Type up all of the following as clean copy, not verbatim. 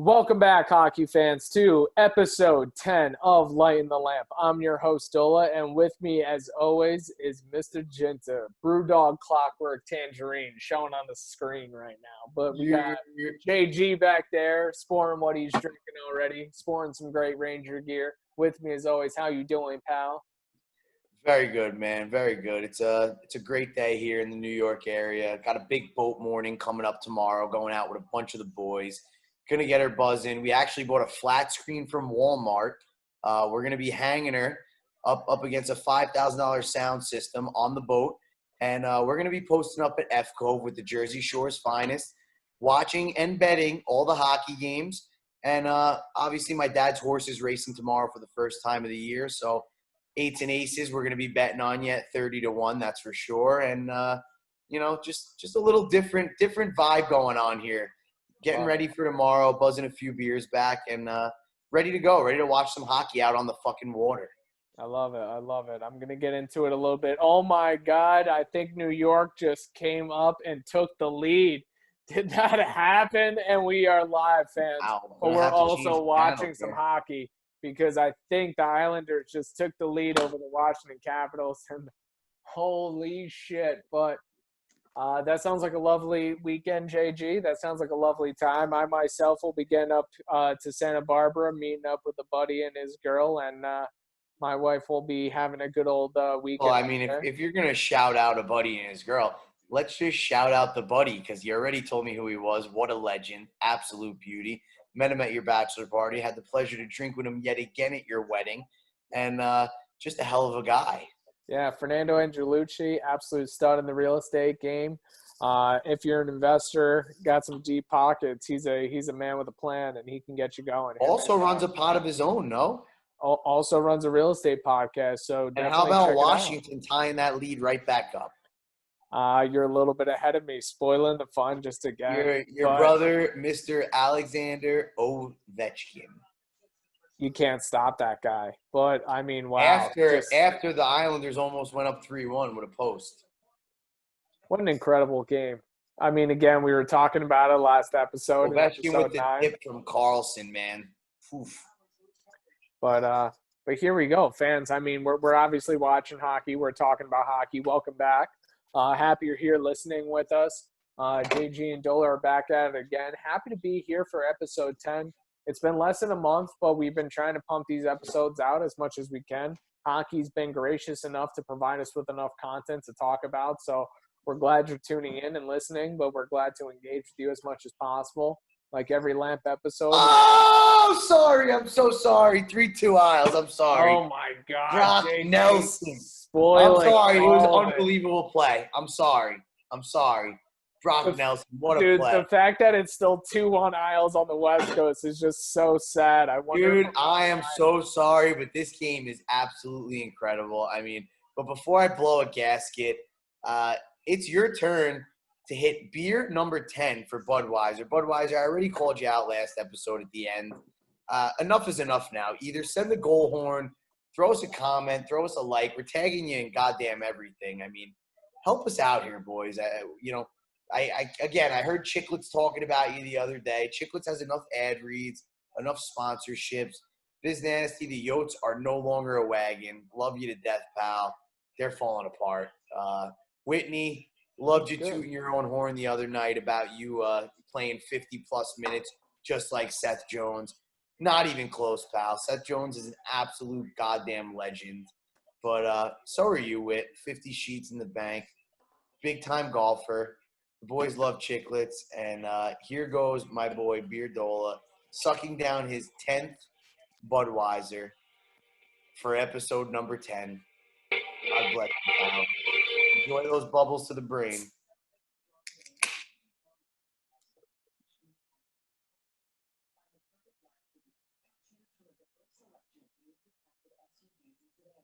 Welcome back, hockey fans, to episode 10 of Lightin the Lamp. I'm your host, Dola, and with me, as always, is Mr. Jinta, Brewdog Clockwork Tangerine, shown on the screen right now. But we got JG back there, sporing what he's drinking already, sporing some great Ranger gear. With me, as always, how you doing, pal? Very good, man. Very good. It's a great day here in the New York area. Got a big boat morning coming up tomorrow, going out with a bunch of the boys. Gonna get her buzzing. We actually bought a flat screen from Walmart. We're gonna be hanging her up against a $5,000 sound system on the boat, and we're gonna be posting up at F Cove with the Jersey Shore's finest, watching and betting all the hockey games. And obviously, my dad's horse is racing tomorrow for the first time of the year, so eights and aces we're gonna be betting on you at 30-1, that's for sure. And just a little different vibe going on here. Getting ready for tomorrow, buzzing a few beers back, and ready to go, ready to watch some hockey out on the fucking water. I love it. I love it. I'm going to get into it a little bit. Oh, my God. I think New York just came up and took the lead. Did that happen? And we are live, fans. Wow, but we're also watching some hockey because I think the Islanders just took the lead over the Washington Capitals. And holy shit. But that sounds like a lovely weekend, JG. That sounds like a lovely time. I myself will be getting up to Santa Barbara, meeting up with a buddy and his girl, and my wife will be having a good old weekend. Well, I mean, if you're going to shout out a buddy and his girl, let's just shout out the buddy because you already told me who he was. What a legend. Absolute beauty. Met him at your bachelor party. Had the pleasure to drink with him yet again at your wedding. And just a hell of a guy. Yeah, Fernando Angelucci, absolute stud in the real estate game. If you're an investor, got some deep pockets, he's a man with a plan, and he can get you going. Also runs a pod of his own, no? Also runs a real estate podcast. So and how about Washington tying that lead right back up? You're a little bit ahead of me, spoiling the fun just again. Your brother, Mr. Alexander Ovechkin. You can't stop that guy. But, I mean, wow. After the Islanders almost went up 3-1 with a post. What an incredible game. I mean, again, we were talking about it last episode. Ovechkin with the tip from Carlson, man. Oof. But here we go, fans. I mean, we're obviously watching hockey. We're talking about hockey. Welcome back. Happy you're here listening with us. JG and Dola are back at it again. Happy to be here for episode 10. It's been less than a month, but we've been trying to pump these episodes out as much as we can. Hockey's been gracious enough to provide us with enough content to talk about, so we're glad you're tuning in and listening, but we're glad to engage with you as much as possible, like every Lamp episode. Oh, sorry. I'm so sorry. 3-2 Isles. I'm sorry. Oh, my God. Brock Nelson. I'm sorry. It was an unbelievable play. I'm sorry. Brock Nelson, what a play. The fact that it's still 2-1 Isles on the West Coast is just so sad. I am so sorry, but this game is absolutely incredible. I mean, but before I blow a gasket, it's your turn to hit beer number 10 for Budweiser. Budweiser, I already called you out last episode at the end. Enough is enough now. Either send the goal horn, throw us a comment, throw us a like. We're tagging you in goddamn everything. I mean, help us out here, boys. I heard Chicklets talking about you the other day. Chicklets has enough ad reads, enough sponsorships. Biz Nasty, the Yotes are no longer a wagon. Love you to death, pal. They're falling apart. Whitney, loved you tooting your own horn the other night about you playing 50-plus minutes just like Seth Jones. Not even close, pal. Seth Jones is an absolute goddamn legend. But so are you, Whit. 50 sheets in the bank. Big-time golfer. The boys love Chicklets, and here goes my boy Beer Dola sucking down his 10th Budweiser for episode number 10. God bless you, pal. Enjoy those bubbles to the brain.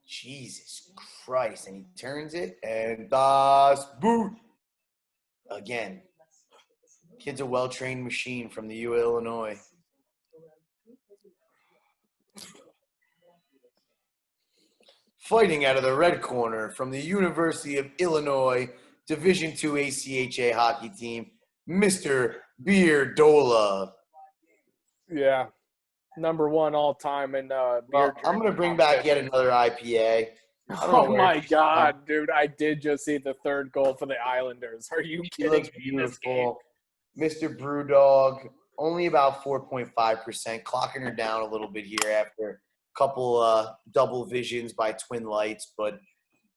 Jesus Christ. And he turns it, and das Boot. Again, kid's a well-trained machine from the U of Illinois. Fighting out of the red corner from the University of Illinois Division II ACHA hockey team, Mr. Beer Dola. Yeah, number one all time in beer Well, I'm drinking gonna bring back yet competition. another IPA. I don't Oh know where my she's from. God, dude! I did just see the third goal for the Islanders. Are you She kidding looks me? This game. beautiful. Mr. Brewdog, only about 4.5%, clocking her down a little bit here after a couple double visions by Twin Lights. But,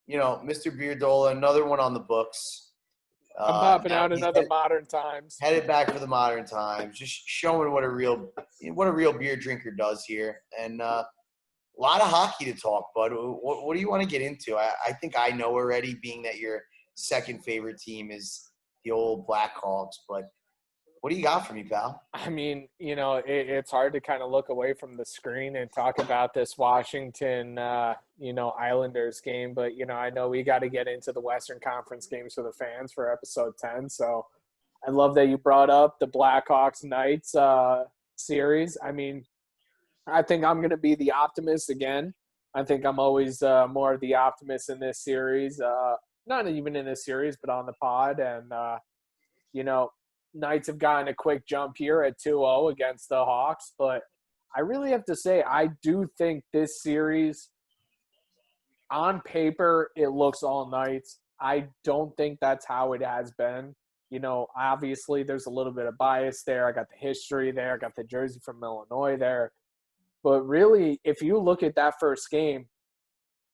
Mr. Beer Dola, another one on the books. I'm popping Now out he's another modern times. headed back for the modern times, just showing what a real beer drinker does here. And a lot of hockey to talk, bud. What do you want to get into? I think I know already, being that your second favorite team is the old Blackhawks. But what do you got for me, pal? I mean, it's hard to kind of look away from the screen and talk about this Washington, Islanders game. But, I know we got to get into the Western Conference games for the fans for episode 10. So I love that you brought up the Blackhawks Knights series. I mean, I think I'm going to be the optimist again. I think I'm always more of the optimist in this series. Not even in this series, but on the pod. And, you know, Knights have gotten a quick jump here at 2-0 against the Hawks, but I really have to say I do think this series on paper it looks all Knights. I don't think that's how it has been. Obviously there's a little bit of bias there. I got the history there, I got the jersey from Illinois there. But really, if you look at that first game,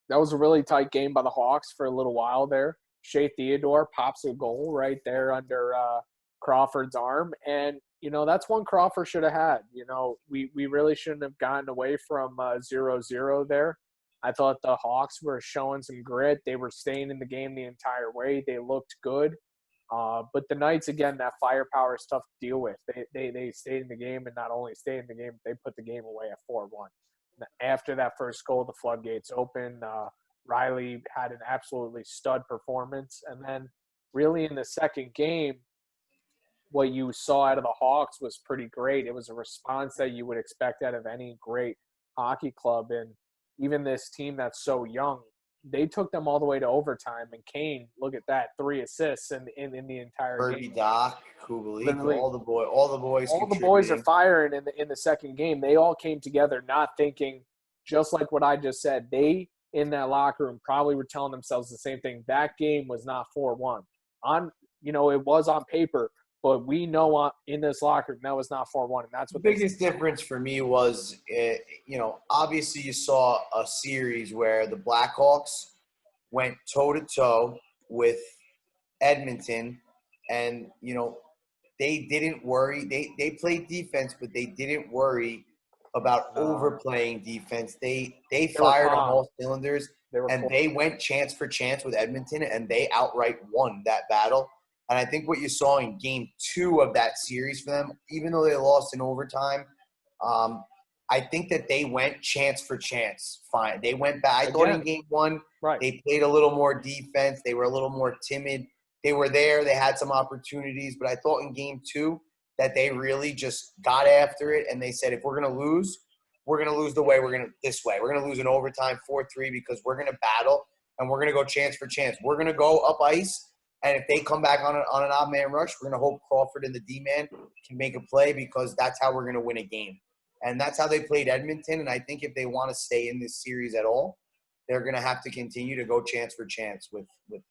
that was a really tight game by the Hawks for a little while there. Shea Theodore pops a goal right there under Crawford's arm. And, that's one Crawford should have had. We really shouldn't have gotten away from 0-0 there. I thought the Hawks were showing some grit. They were staying in the game the entire way. They looked good. But the Knights, again, that firepower is tough to deal with. They stayed in the game, and not only stayed in the game, they put the game away at 4-1. After that first goal, the floodgates opened. Riley had an absolutely stud performance. And then really in the second game, what you saw out of the Hawks was pretty great. It was a response that you would expect out of any great hockey club. And even this team that's so young, they took them all the way to overtime. And Kane, look at that, 3 assists in the entire Kirby, game. Doc, Kubalik, Literally, all the boys all the boys are contributing. firing in the second game. They all came together, not thinking, just like what I just said. They in that locker room probably were telling themselves the same thing. That game was not 4-1. It was on paper, but we know in this locker room that was not 4-1, and that's The what they said. biggest difference for me was, obviously you saw a series where the Blackhawks went toe to toe with Edmonton, and they didn't worry. They played defense, but they didn't worry about No, overplaying defense. They they were fired on calm. all cylinders, They were and cool. they went chance for chance with Edmonton, and they outright won that battle. And I think what you saw in game 2 of that series for them, even though they lost in overtime, um, I think that they went chance for chance. Fine. They went back. I thought in Again, game 1, right. they played a little more defense. They were a little more timid. They were there. They had some opportunities. But I thought in game 2 that they really just got after it, and they said, if we're going to lose, we're going to lose this way. We're going to lose in overtime 4-3 because we're going to battle, and we're going to go chance for chance. We're going to go up ice, and if they come back on an odd man rush, we're going to hope Crawford and the D-man can make a play, because that's how we're going to win a game. And that's how they played Edmonton. And I think if they want to stay in this series at all, they're going to have to continue to go chance for chance with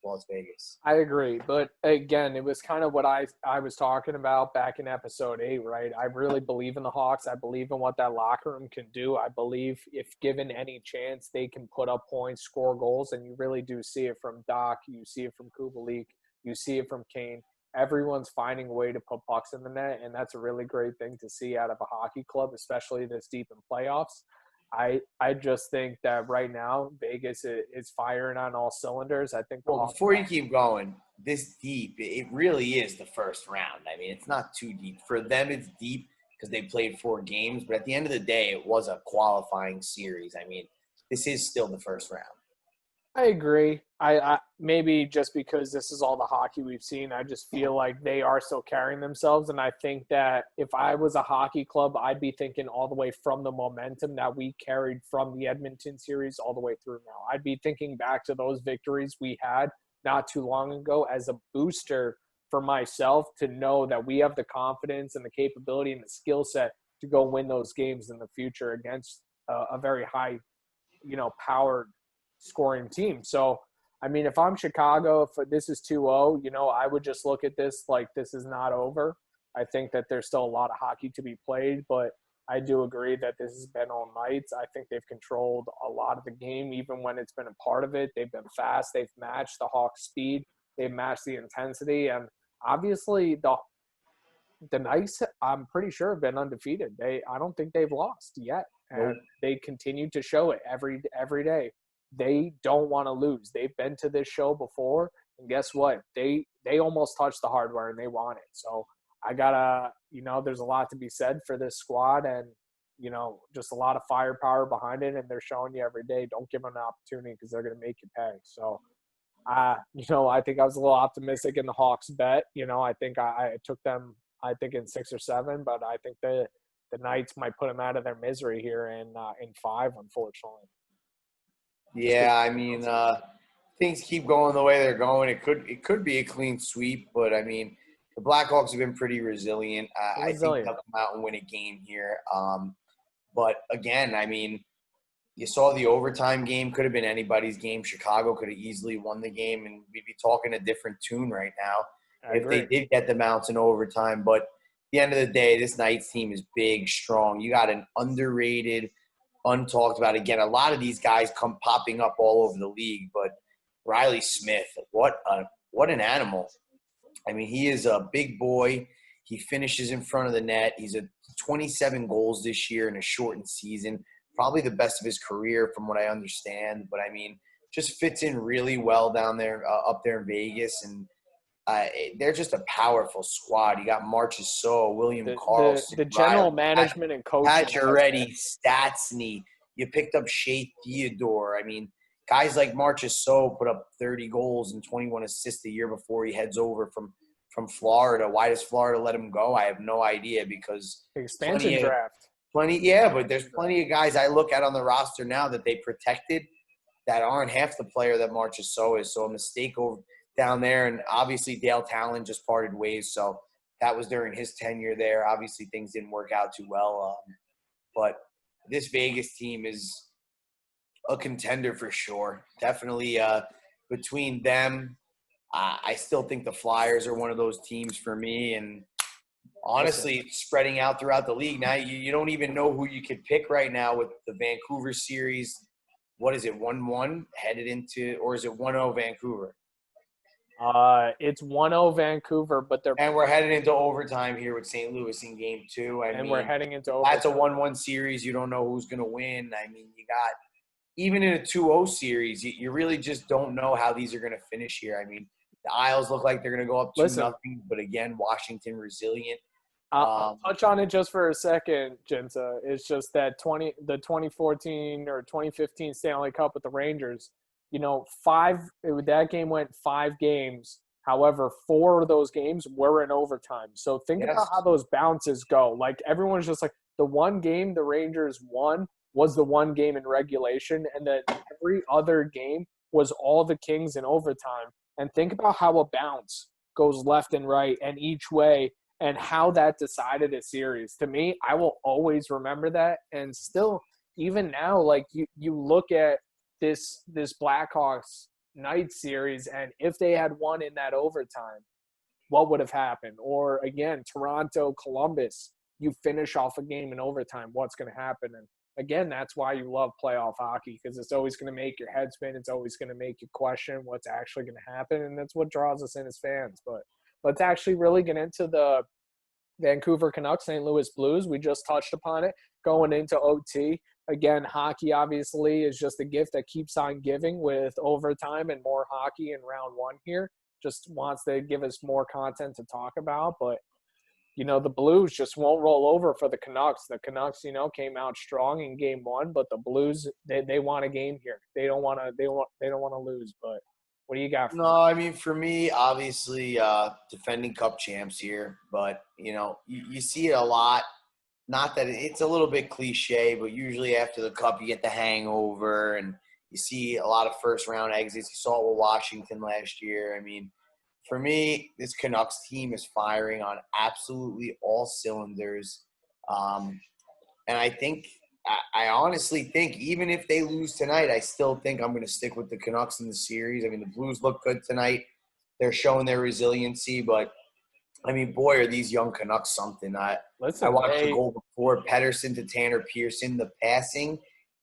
Las Vegas. I agree. But again, it was kind of what I was talking about back in episode 8, right? I really believe in the Hawks. I believe in what that locker room can do. I believe if given any chance, they can put up points, score goals. And you really do see it from Doc. You see it from Kubalik. You see it from Kane. Everyone's finding a way to put pucks in the net. And that's a really great thing to see out of a hockey club, especially this deep in playoffs. I just think that right now Vegas is firing on all cylinders. I think the Well, Hawks. before you keep going, this deep, it really is the first round. I mean, it's not too deep. For them, it's deep because they played 4 games. But at the end of the day, it was a qualifying series. I mean, this is still the first round. I agree. I maybe just because this is all the hockey we've seen, I just feel like they are still carrying themselves. And I think that if I was a hockey club, I'd be thinking all the way from the momentum that we carried from the Edmonton series all the way through now. I'd be thinking back to those victories we had not too long ago as a booster for myself to know that we have the confidence and the capability and the skill set to go win those games in the future against a very high, powered scoring team. So, I mean, if I'm Chicago, if this is 2-0, I would just look at this like this is not over. I think that there's still a lot of hockey to be played, but I do agree that this has been all night. I think they've controlled a lot of the game, even when it's been a part of it. They've been fast. They've matched the Hawks' speed. They've matched the intensity. And obviously, the Knights, I'm pretty sure, have been undefeated. I don't think they've lost yet. And they continue to show it every day. They don't want to lose. They've been to this show before. And guess what? They almost touched the hardware and they want it. So I gotta, there's a lot to be said for this squad and, just a lot of firepower behind it. And they're showing you every day, don't give them an opportunity because they're going to make you pay. So, I think I was a little optimistic in the Hawks bet. I think I took them, in 6 or 7, but I think the Knights might put them out of their misery here in 5, unfortunately. Yeah, I mean, things keep going the way they're going. It could be a clean sweep, but I mean, the Blackhawks have been pretty resilient. I think they'll come out and win a game here. But again, I mean, you saw the overtime game. Could have been anybody's game. Chicago could have easily won the game, and we'd be talking a different tune right now if they did get the mounts in overtime. But at the end of the day, this Knights team is big, strong. You got an underrated, untalked about. Again, a lot of these guys come popping up all over the league, but Riley Smith, what an animal. I mean, he is a big boy. He finishes in front of the net. He's 27 goals this year in a shortened season, probably the best of his career from what I understand. But, I mean, just fits in really well down there, up there in Vegas. And they're just a powerful squad. You got Marchessault, William Karlsson, the general management and coaching. Pacioretty, Stastny. You picked up Shea Theodore. I mean, guys like Marchessault put up 30 goals and 21 assists the year before he heads over from Florida. Why does Florida let him go? I have no idea because expansion draft. But there's plenty of guys I look at on the roster now that they protected that aren't half the player that Marchessault is. So a mistake over down there, and obviously Dale Talon just parted ways. So that was during his tenure there. Obviously things didn't work out too well, but this Vegas team is a contender for sure. Definitely between them, I still think the Flyers are one of those teams for me. And honestly, it's spreading out throughout the league now. You don't even know who you could pick right now with the Vancouver series. What is it, 1-1 headed into – or is it 1-0 Vancouver? It's 1-0 Vancouver, but and we're headed into overtime here with St. Louis in Game 2. We're heading into overtime. That's a 1-1 series. You don't know who's going to win. I mean, you got – even in a 2-0 series, you really just don't know how these are going to finish here. I mean, the Isles look like they're going to go up 2-0, but again, Washington resilient. I'll touch on it just for a second, Jinza. It's just that the 2014 or 2015 Stanley Cup with the Rangers, that game went 5 games. However, 4 of those games were in overtime. So think about how those bounces go. Like, everyone's just like, the one game the Rangers won was the one game in regulation, and that every other game was all the Kings in overtime. And think about how a bounce goes left and right and each way, and how that decided a series. To me, I will always remember that. And still, even now, like, you look at this Blackhawks Knights series, and if they had won in that overtime, what would have happened? Or again, Toronto, Columbus, you finish off a game in overtime, what's going to happen? And again, that's why you love playoff hockey, because it's always going to make your head spin. It's always going to make you question what's actually going to happen, and that's what draws us in as fans. But let's actually really get into the Vancouver Canucks, St. Louis Blues. We just touched upon it going into OT. Again, hockey obviously is just a gift that keeps on giving with overtime and more hockey in round 1 here. Just wants to give us more content to talk about. But, the Blues just won't roll over for the Canucks. The Canucks, came out strong in game 1, but the Blues, they want a game here. They don't want to lose. But what do you got? No, I mean, for me, obviously, defending Cup champs here, but you see it a lot. Not that it's a little bit cliche, but usually after the Cup, you get the hangover, and you see a lot of first-round exits. You saw it with Washington last year. I mean, for me, this Canucks team is firing on absolutely all cylinders. And I honestly think even if they lose tonight, I still think I'm going to stick with the Canucks in the series. I mean, the Blues look good tonight. They're showing their resiliency, but I mean, boy, are these young Canucks something. I Listen, watched the goal before, Pedersen to Tanner Pearson. The passing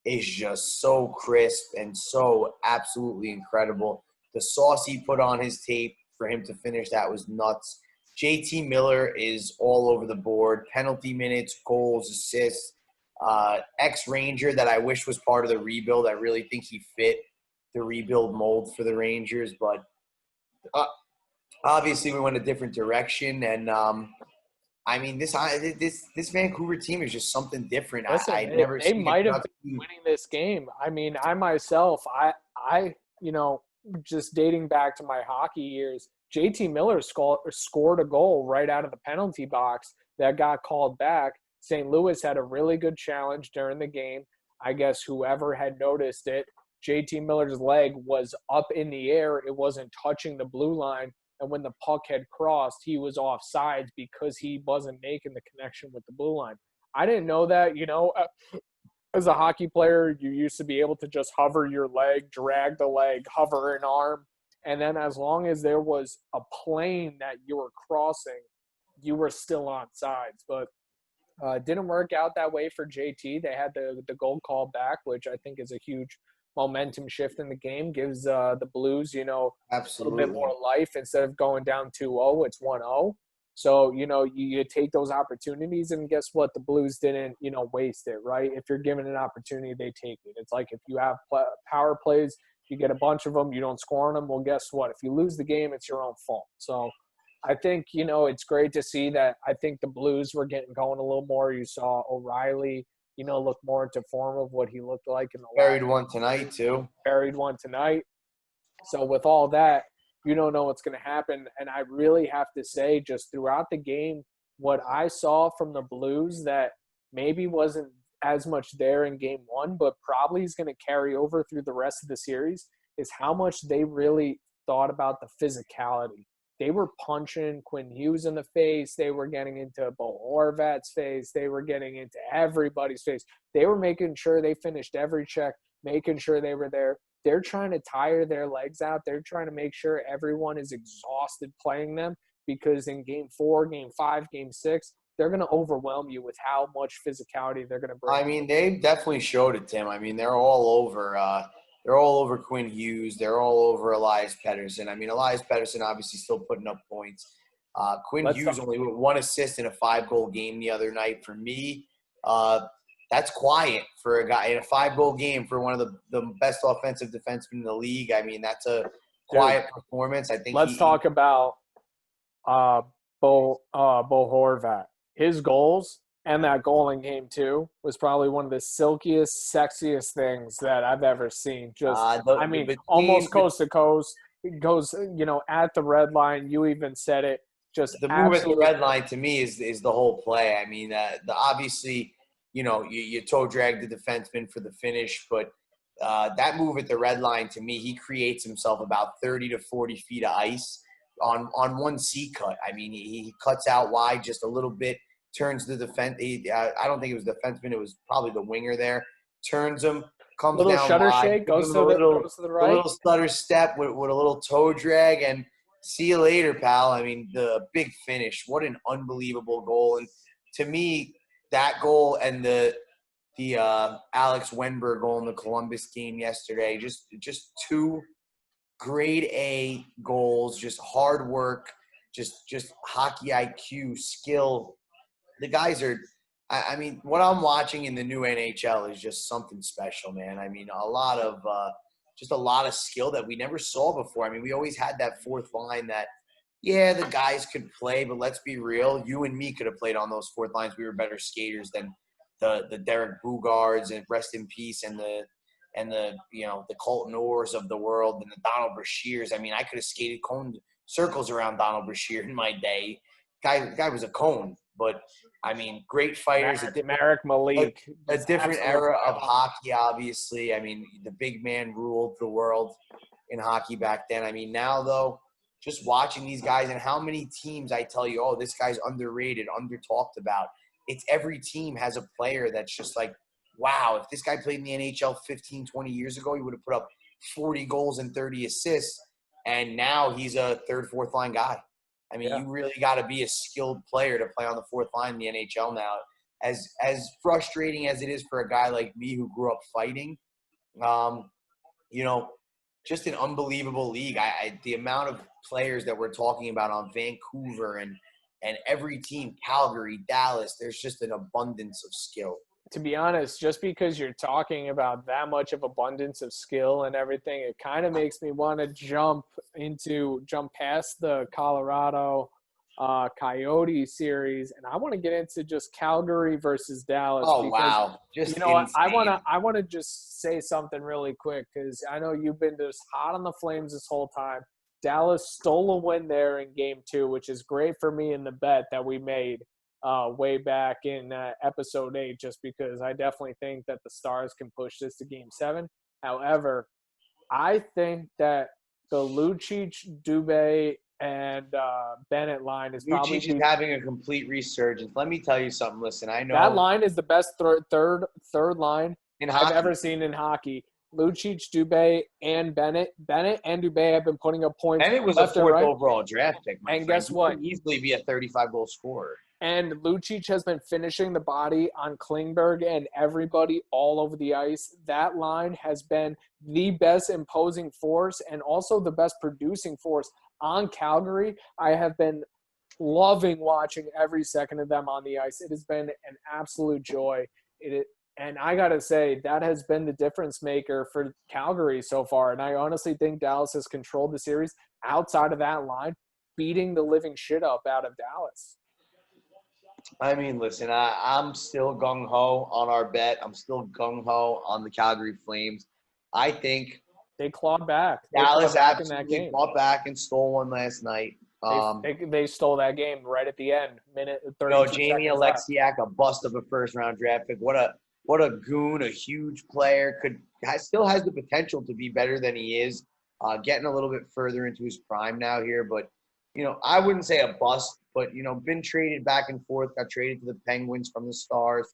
is just so crisp and so absolutely incredible. The sauce he put on his tape for him to finish, that was nuts. JT Miller is all over the board. Penalty minutes, goals, assists. Ex-Ranger that I wish was part of the rebuild. I really think he fit the rebuild mold for the Rangers, but obviously we went a different direction. And I mean, this Vancouver team is just something different. listen, I'd never they seen a might have Canucks been team. winning this game. I mean, I myself, just dating back to my hockey years, JT Miller scored a goal right out of the penalty box that got called back. St. Louis had a really good challenge during the game. I guess whoever had noticed it, JT Miller's leg was up in the air. It wasn't touching the blue line. And when the puck had crossed, he was offsides because he wasn't making the connection with the blue line. I didn't know that. As a hockey player, you used to be able to just hover your leg, drag the leg, hover an arm, and then as long as there was a plane that you were crossing, you were still on sides. But it didn't work out that way for JT. They had the goal called back, which I think is a huge momentum shift in the game. Gives the Blues, a little bit more Absolutely. life. Instead of going down 2-0, it's 1-0. So, you take those opportunities, and guess what? The Blues didn't, waste it, right? If you're given an opportunity, they take it. It's like if you have power plays, you get a bunch of them, you don't score on them. Well, guess what? If you lose the game, it's your own fault. So I think, it's great to see that. I think the Blues were getting going a little more. You saw O'Reilly, look more into form of what he looked like in the Buried one tonight, too. buried one tonight. So with all that, you don't know what's going to happen. And I really have to say, just throughout the game, what I saw from the Blues that maybe wasn't as much there in game one, but probably is going to carry over through the rest of the series, is how much they really thought about the physicality. They were punching Quinn Hughes in the face. They were getting into Bo Horvat's face. They were getting into everybody's face. They were making sure they finished every check, making sure they were there. They're trying to tire their legs out. They're trying to make sure everyone is exhausted playing them, because in game 4, game 5, game 6, they're going to overwhelm you with how much physicality they're going to bring. I mean, they definitely showed it, Tim. I mean, they're all over Quinn Hughes. They're all over Elias Pettersson. I mean, Elias Pettersson obviously still putting up points. Quinn Let's Hughes talk. only with one assist in a 5-goal game the other night. For me, that's quiet for a guy in a 5-goal game for one of the best offensive defensemen in the league. I mean, that's a quiet performance. I think Let's talk about uh, Bo Horvat. His goals and that goal in game 2 was probably one of the silkiest, sexiest things that I've ever seen. Just, almost coast to coast. It goes, at the red line. You even said it. Just the move at the absolutely. red line to me is the whole play. I mean, obviously, you toe drag the defenseman for the finish, but that move at the red line to me, he creates himself about 30 to 40 feet of ice on one C cut. I mean, he cuts out wide just a little bit, turns the defense. I don't think it was the defenseman; it was probably the winger there. Turns him, comes Little down shutter wide, shake gives goes him to the a right. little stutter step with a little toe drag, and see you later, pal. I mean, the big finish. What an unbelievable goal! And to me, that goal and the Alex Wenberg goal in the Columbus game yesterday, just two grade A goals, just hard work, just hockey IQ, skill. The guys are. I mean, what I'm watching in the new NHL is just something special, man. I mean, just a lot of skill that we never saw before. I mean, we always had that fourth line that, yeah, the guys could play, but let's be real. You and me could have played on those fourth lines. We were better skaters than the Derek Boogards, and rest in peace, and the Colton Orrs of the world, and the Donald Brashears. I mean, I could have skated cone circles around Donald Brashear in my day. Guy was a cone, but I mean, great fighters. Marek Malik. A different era of hockey, obviously. I mean, the big man ruled the world in hockey back then. I mean, now, though, just watching these guys and how many teams I tell you, oh, this guy's underrated, under talked about. it's every team has a player that's just like, wow, if this guy played in the NHL 15, 20 years ago, he would have put up 40 goals and 30 assists. And now he's a third, fourth line guy. I mean, you really got to be a skilled player to play on the fourth line in the NHL now. As frustrating as it is for a guy like me who grew up fighting, just an unbelievable league. The amount of players that we're talking about on Vancouver and every team, Calgary, Dallas, there's just an abundance of skill. To be honest, just because you're talking about that much of abundance of skill and everything, it kind of makes me want to jump past the Colorado Coyote series, and I want to get into just Calgary versus Dallas. Oh, because, wow. Just you know what? insane. I want to just say something really quick because I know you've been just hot on the Flames this whole time. Dallas stole a win there in Game 2, which is great for me in the bet that we made way back in episode 8, just because I definitely think that the Stars can push this to Game 7. However, I think that the Lucic, Dubé, and Bennett line is probably Lucic is having a complete resurgence. Let me tell you something. Listen, I know that line is the best third line I've ever seen in hockey. Lucic, Dubé, and Bennett. Bennett and Dubé have been putting up points. Bennett was left a fourth and right. overall draft pick, my and friend. Guess what? He could easily be a 35-goal scorer. And Lucic has been finishing the body on Klingberg and everybody all over the ice. That line has been the best imposing force and also the best producing force on Calgary. I have been loving watching every second of them on the ice. It has been an absolute joy. And I got to say, that has been the difference maker for Calgary so far. And I honestly think Dallas has controlled the series outside of that line, beating the living shit up out of Dallas. I mean, listen, I'm still gung-ho on our bet. I'm still gung-ho on the Calgary Flames. I think they clawed back. Dallas absolutely clawed back and stole one last night. They stole that game right at the end, minute 32 seconds Jamie Alexiak, a bust of a first-round draft pick. What a goon, a huge player. Still has the potential to be better than he is. Getting a little bit further into his prime now here, but I wouldn't say a bust, but been traded back and forth. Got traded to the Penguins from the Stars,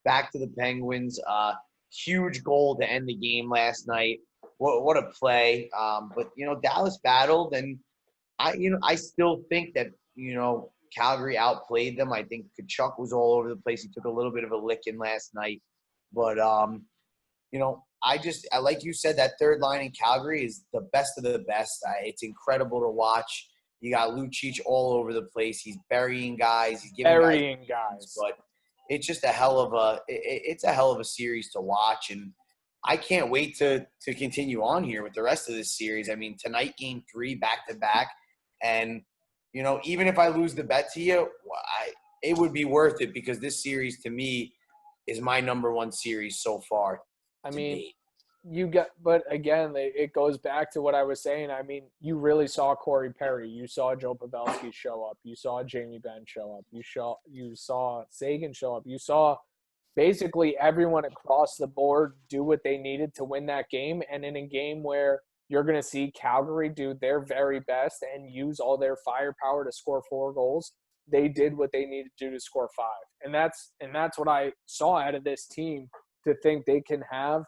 back to the Penguins. Huge goal to end the game last night. What a play! But Dallas battled, and I still think that Calgary outplayed them. I think Kachuk was all over the place. He took a little bit of a licking last night, but I like you said, that third line in Calgary is the best of the best. It's incredible to watch. You got Lucic all over the place. He's burying guys. He's giving guys. But it's just a hell of a series to watch, and I can't wait to continue on here with the rest of this series. I mean, tonight, Game 3, back to back, and even if I lose the bet to you, it would be worth it because this series to me is my number one series so far. I mean, but again, it goes back to what I was saying. I mean, you really saw Corey Perry. You saw Joe Pavelski show up. You saw Jamie Benn show up. You saw Sagan show up. You saw basically everyone across the board do what they needed to win that game. And in a game where you're going to see Calgary do their very best and use all their firepower to score 4 goals, they did what they needed to do to score 5. And that's what I saw out of this team, to think they can have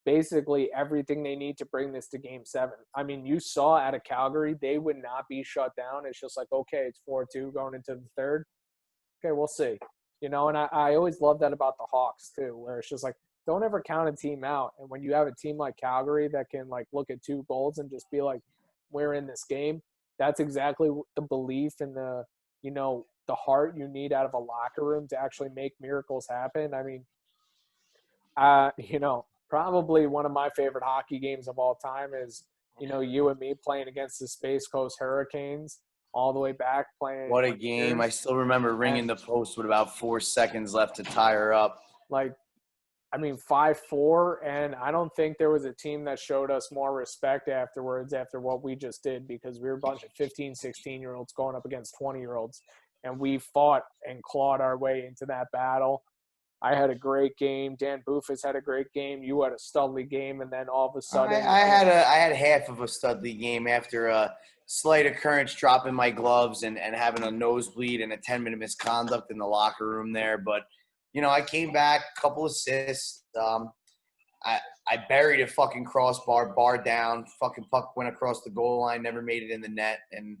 basically everything they need to bring this to Game 7. I mean, you saw out of Calgary, they would not be shut down. It's just like, okay, it's 4-2 going into the third. Okay, we'll see. And I always love that about the Hawks too, where it's just like, don't ever count a team out. And when you have a team like Calgary that can look at 2 goals and just be like, we're in this game, that's exactly the belief and the heart you need out of a locker room to actually make miracles happen. I mean, probably one of my favorite hockey games of all time is, you and me playing against the Space Coast Hurricanes all the way back playing. What a game. I still remember ringing the post with about 4 seconds left to tie her up. 5-4, and I don't think there was a team that showed us more respect afterwards after what we just did, because we were a bunch of 15, 16-year-olds going up against 20-year-olds, and we fought and clawed our way into that battle. I had a great game. Dan Bufus had a great game. You had a studly game, and then all of a sudden, I had half of a studly game after slight occurrence dropping my gloves and having a nosebleed and a 10-minute misconduct in the locker room there. But, I came back, a couple assists. I buried a fucking crossbar, bar down, fucking puck went across the goal line, never made it in the net, and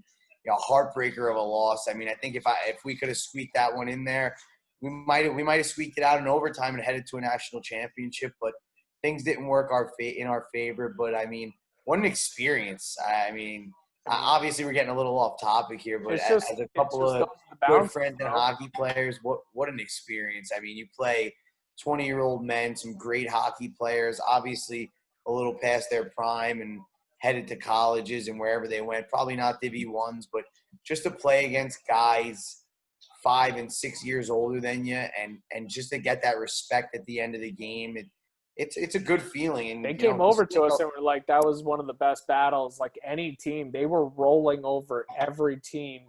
heartbreaker of a loss. I mean, I think if we could have squeaked that one in there, we might have squeaked it out in overtime and headed to a national championship. But things didn't work in our favor. But I mean, what an experience! I mean, obviously we're getting a little off topic here, but as a couple of good friends and hockey players, what an experience! I mean, you play 20-year-old men, some great hockey players, obviously a little past their prime and headed to colleges and wherever they went. Probably not Div 1s, but just to play against guys 5 and 6 years older than you and just to get that respect at the end of the game, it's a good feeling. And they came over to us and were like, that was one of the best battles. Like any team, they were rolling over every team.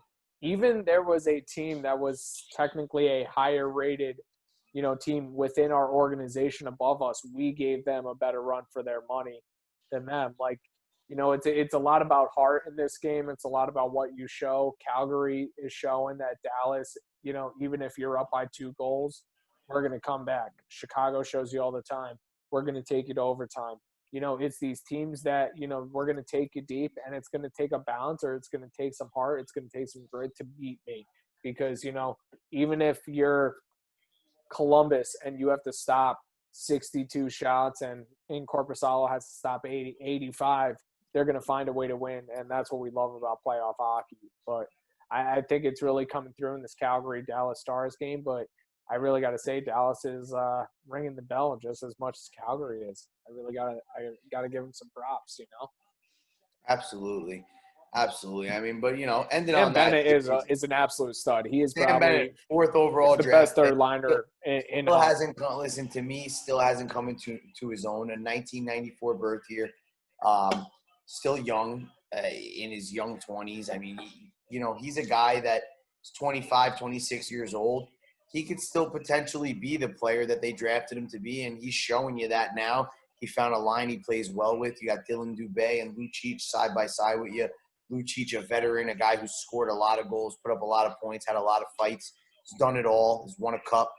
Even there was a team that was technically a higher rated team within our organization above us. We gave them a better run for their money than them. Like, it's a lot about heart in this game. It's a lot about what you show. Calgary is showing that Dallas, even if you're up by 2 goals, we're going to come back. Chicago shows you all the time. We're going to take you to overtime. It's these teams that, we're going to take you deep, and it's going to take a balance, or it's going to take some heart. It's going to take some grit to beat me because, even if you're Columbus and you have to stop 62 shots and in Corpusalo has to stop 85, they're going to find a way to win, and that's what we love about playoff hockey. But I think it's really coming through in this Calgary-Dallas Stars game, but I really got to say Dallas is ringing the bell just as much as Calgary is. I really got to give them some props, Absolutely. Absolutely. I mean, but ended Sam on that. Bennett is an absolute stud. He is Sam probably Bennett, 4th overall the draft best third liner in still hockey. hasn't listened to me. Still hasn't come into his own. A 1994 birth year. Still young, in his young 20s. I mean, he's a guy that is 25, 26 years old. He could still potentially be the player that they drafted him to be, and he's showing you that now. He found a line he plays well with. You got Dylan Dubé and Lucic side by side with you. Lucic, a veteran, a guy who scored a lot of goals, put up a lot of points, had a lot of fights. He's done it all. He's won a cup.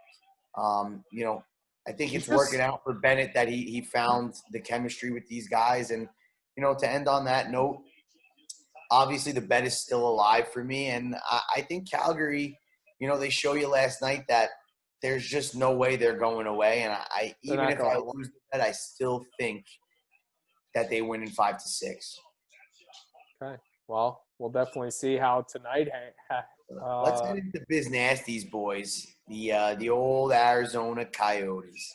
I think it's working out for Bennett that he found the chemistry with these guys. And, to end on that note, obviously the bet is still alive for me. And I think Calgary, they show you last night that there's just no way they're going away. And even if I lose the bet, I still think that they win in 5 to 6. Okay. Well, we'll definitely see how tonight. Let's get into Biz Nasty's boys, the old Arizona Coyotes.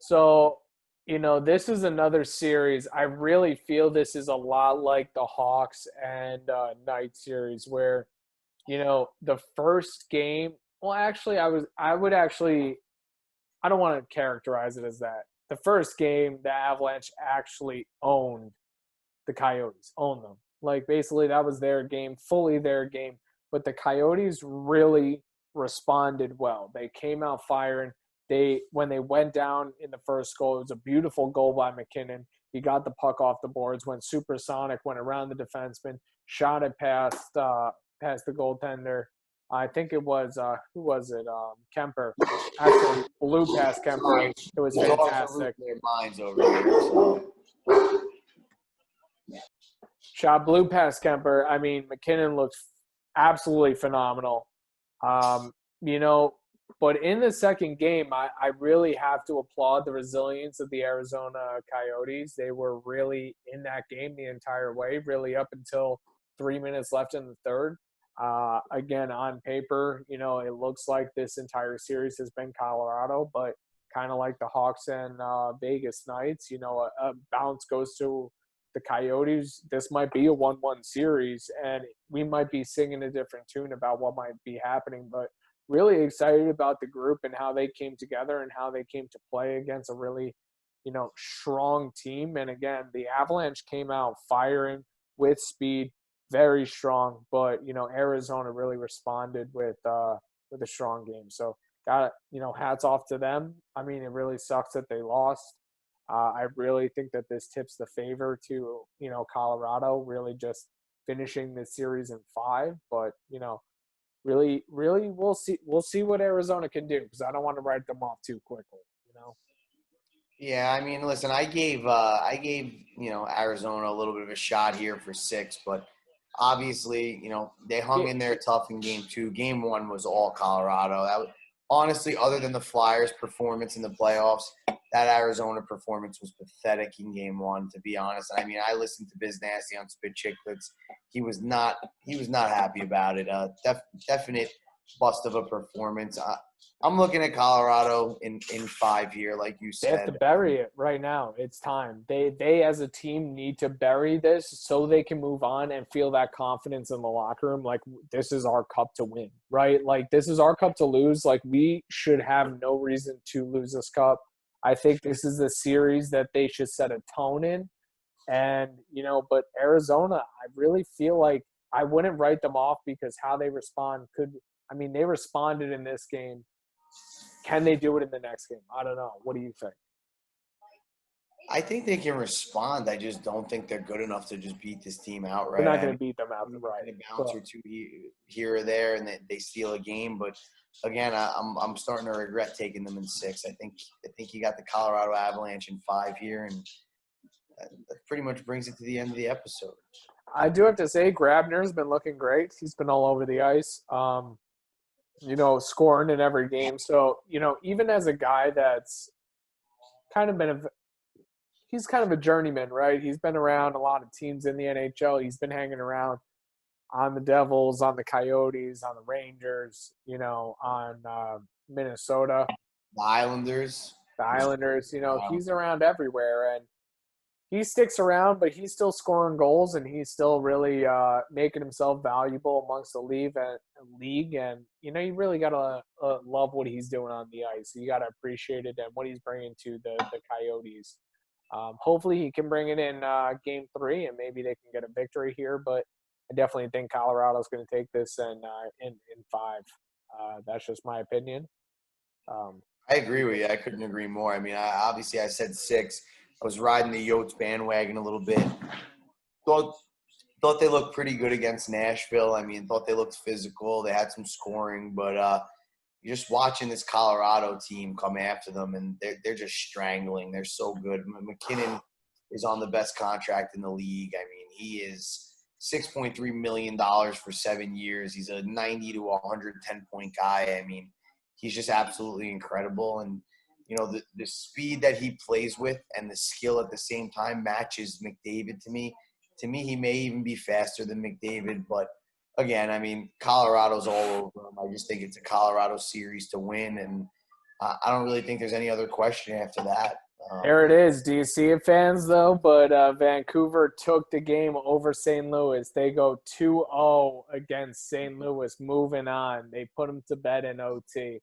So, this is another series. I really feel this is a lot like the Hawks and Knights series where, the first game. Well, actually, I don't want to characterize it as that. The first game, the Avalanche actually owned the Coyotes, owned them. Like, basically, that was their game, fully their game. But the Coyotes really responded well. They came out firing. When they went down in the first goal, it was a beautiful goal by McKinnon. He got the puck off the boards, went supersonic, went around the defenseman, shot it past the goaltender. I think it was who was it? Kemper. Actually, blew past Kemper. It was fantastic. Their minds over here, so. Shot blew past Kemper. I mean, McKinnon looked absolutely phenomenal. But in the second game, I really have to applaud the resilience of the Arizona Coyotes. They were really in that game the entire way, really up until 3 minutes left in the third. Again, on paper, it looks like this entire series has been Colorado, but kind of like the Hawks and Vegas Knights, a bounce goes to the Coyotes. This might be a 1-1 series, and we might be singing a different tune about what might be happening, but really excited about the group and how they came together and how they came to play against a really, strong team. And again, the Avalanche came out firing with speed, very strong, but, Arizona really responded with a strong game. So got, hats off to them. I mean, it really sucks that they lost. I really think that this tips the favor to, Colorado, really just finishing this series in 5. But, really, really, we'll see. We'll see what Arizona can do because I don't want to write them off too quickly. Yeah, I mean, listen, I gave Arizona a little bit of a shot here for 6, but obviously, they hung in there tough in game 2. Game 1 was all Colorado. Honestly, other than the Flyers' performance in the playoffs, that Arizona performance was pathetic in game 1. To be honest, I mean, I listened to Biz Nasty on Spit Chicklets. He was not happy about it. Definite bust of a performance. I'm looking at Colorado in 5 here, like you They have to said. bury it right now. It's time. They as a team need to bury this so they can move on and feel that confidence in the locker room. Like, this is our cup to win, right? Like, this is our cup to lose. Like, we should have no reason to lose this cup. I think this is the series that they should set a tone in. And, but Arizona, I really feel like I wouldn't write them off because how they respond they responded in this game. Can they do it in the next game? I don't know. What do you think? I think they can respond. I just don't think they're good enough to just beat this team outright. They're not going to beat them outright. A bounce or two here or there, and they steal a game. But again, I'm starting to regret taking them in 6. I think you got the Colorado Avalanche in 5 here, and that pretty much brings it to the end of the episode. I do have to say, Grabner's been looking great. He's been all over the ice. Scoring in every game. So, even as a guy that's kind of he's kind of a journeyman, right? He's been around a lot of teams in the NHL. He's been hanging around on the Devils, on the Coyotes, on the Rangers, on Minnesota. The Islanders. He's around everywhere. And he sticks around, but he's still scoring goals and he's still really making himself valuable amongst the league. And you really gotta love what he's doing on the ice. You gotta appreciate it and what he's bringing to the Coyotes. Hopefully, he can bring it in Game 3, and maybe they can get a victory here. But I definitely think Colorado's going to take this in 5. That's just my opinion. I agree with you. I couldn't agree more. I mean, I said 6. I was riding the Yotes bandwagon a little bit. Thought they looked pretty good against Nashville. I mean, thought they looked physical. They had some scoring, but you're just watching this Colorado team come after them, and they're just strangling. They're so good. McKinnon is on the best contract in the league. I mean, he is $6.3 million for 7 years. He's a 90 to 110-point guy. I mean, he's just absolutely incredible. And, the speed that he plays with and the skill at the same time matches McDavid to me. To me, he may even be faster than McDavid. But, again, I mean, Colorado's all over him. I just think it's a Colorado series to win. And I don't really think there's any other question after that. There it is. Do you see it, fans, though? But Vancouver took the game over St. Louis. They go 2-0 against St. Louis, moving on. They put them to bed in OT.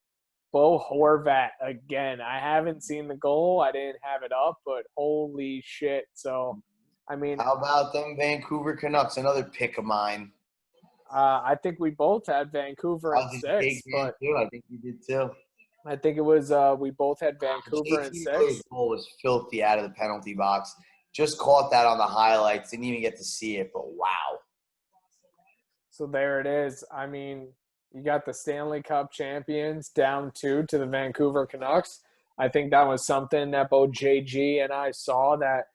Bo Horvat, again. I haven't seen the goal. I didn't have it up, but holy shit. So, I mean. How about them Vancouver Canucks? Another pick of mine. I think we both had Vancouver in 6. But I think you did, too. I think it was we both had Vancouver in 6. Goal was filthy out of the penalty box. Just caught that on the highlights. Didn't even get to see it, but wow. So there it is. I mean, you got the Stanley Cup champions down 2 to the Vancouver Canucks. I think that was something that both JG and I saw that,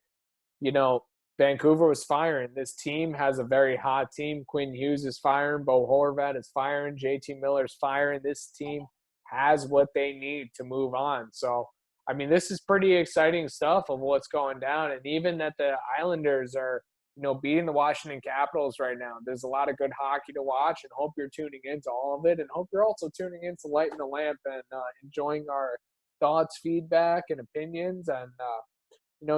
Vancouver was firing. This team has a very hot team. Quinn Hughes is firing. Bo Horvat is firing. JT Miller's firing. This team has what they need to move on. So, I mean, this is pretty exciting stuff of what's going down. And even that the Islanders are, beating the Washington Capitals right now. There's a lot of good hockey to watch, and hope you're tuning into all of it. And hope you're also tuning into Lightin the Lamp and enjoying our thoughts, feedback, and opinions. And,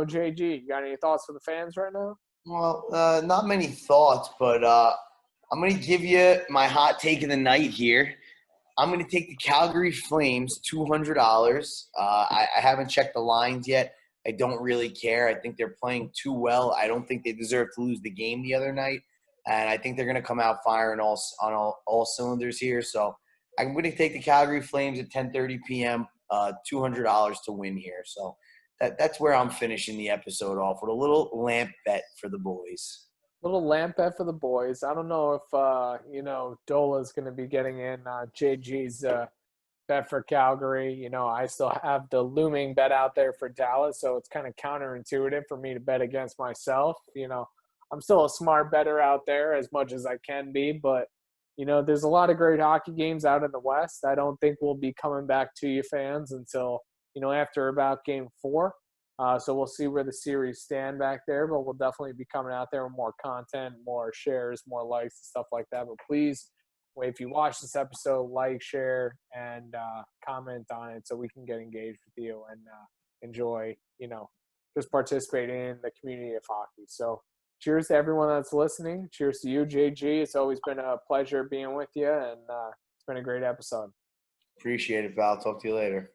JG, you got any thoughts for the fans right now? Well, not many thoughts, but I'm going to give you my hot take of the night here. I'm going to take the Calgary Flames, $200. I haven't checked the lines yet. I don't really care. I think they're playing too well. I don't think they deserve to lose the game the other night. And I think they're going to come out firing on all cylinders here. So I'm going to take the Calgary Flames at 10:30 p.m., $200 to win here. So that's where I'm finishing the episode off with a little lamp bet for the boys. Little lamp bet for the boys. I don't know if Dola is going to be getting in JG's bet for Calgary. I still have the looming bet out there for Dallas, so it's kind of counterintuitive for me to bet against myself. I'm still a smart bettor out there as much as I can be, but there's a lot of great hockey games out in the West. I don't think we'll be coming back to you fans until after about Game 4. So we'll see where the series stand back there, but we'll definitely be coming out there with more content, more shares, more likes, and stuff like that. But please, if you watch this episode, like, share, and comment on it so we can get engaged with you and enjoy, just participate in the community of hockey. So cheers to everyone that's listening. Cheers to you, JG. It's always been a pleasure being with you, and it's been a great episode. Appreciate it, Val. Talk to you later.